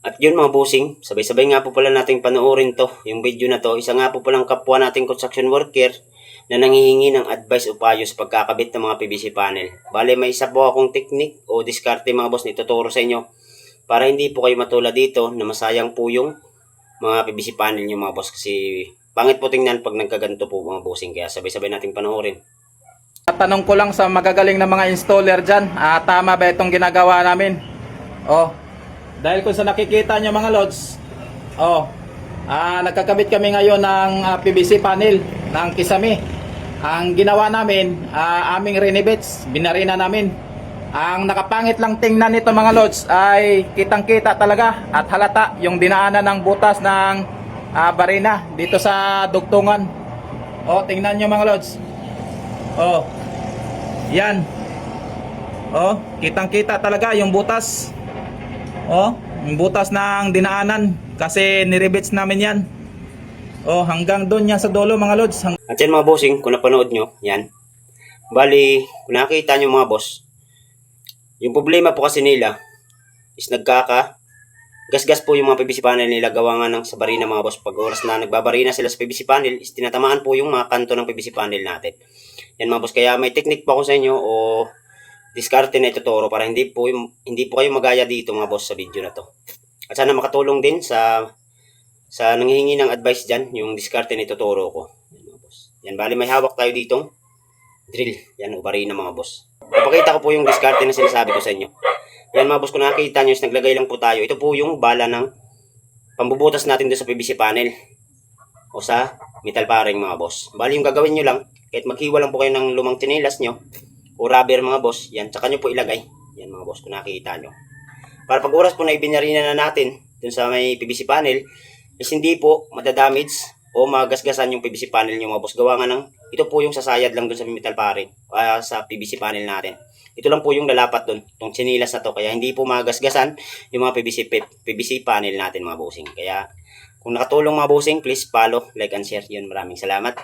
At yun mga bossing, sabay-sabay nga po pala nating panoorin to, yung video na to. Isa nga po palang kapwa nating construction worker na nanghihingi ng advice o payo sa pagkakabit ng mga PVC panel. Bale, may isa po akong technique o diskarte mga boss na ituturo sa inyo para hindi po kayo matulad dito na masayang po yung mga PVC panel nyo mga boss. Kasi pangit po tingnan pag nagkaganto po mga bossing. Kaya sabay-sabay nating panoorin. Tanong ko lang sa magagaling na mga installer dyan, tama ba itong ginagawa namin? Dahil kung sa nakikita nyo mga lods, nagkakabit kami ngayon ng PVC panel ng Kisame. Ang ginawa namin, aming renovate, binarina namin. Ang nakapangit lang tingnan nito mga lods ay kitang-kita talaga at halata yung dinaanan ng butas ng barina dito sa dugtungan. Tingnan nyo mga lods. Yan. Kitang-kita talaga yung butas. Yung butas ng dinaanan kasi nirebits namin yan. Hanggang doon yan sa dulo mga lods. At yan mga bossing, kung napanood nyo, yan. Bali, kung nakita nyo mga boss, yung problema po kasi nila is gasgas po yung mga PVC panel nila gawa nga ng sa barina mga boss. Pag oras na nagbabarina sila sa PVC panel, is tinatamaan po yung mga kanto ng PVC panel natin. Yan mga boss, kaya may technique pa ako sa inyo o diskarte na ituturo para hindi po kayo magaya dito mga boss sa video na to. At sana makatulong din sa nanghihingi ng advice dyan, yung diskarte na ituturo ko. Yan mga boss. Yan, bali may hawak tayo ditong drill. Yan, o barina mga boss. Papakita ko po yung diskarte na sinasabi ko sa inyo. Yan mga boss, kung nakikita nyo is naglagay lang po tayo. Ito po yung bala ng pambubutas natin doon sa PVC panel o sa metal paring mga boss. Bali yung gagawin nyo lang, kahit maghiwa lang po kayo ng lumang tsinelas nyo o rubber mga boss, yan, tsaka nyo po ilagay. Yan mga boss, kung nakikita nyo. Para pag oras po na ibinarina na natin dun sa may PVC panel, is hindi po madadamage o magasgasan yung PVC panel nyo mga boss. Gawa nga ng, ito po yung sasayad lang dun sa metal paring, sa PVC panel natin. Ito lang po yung lalapat dun, itong tsinelas na to. Kaya hindi po magasgasan yung mga PVC panel natin mga bossing. Kaya kung nakatulong mga bossing, please follow, like, and share. Yun, maraming salamat.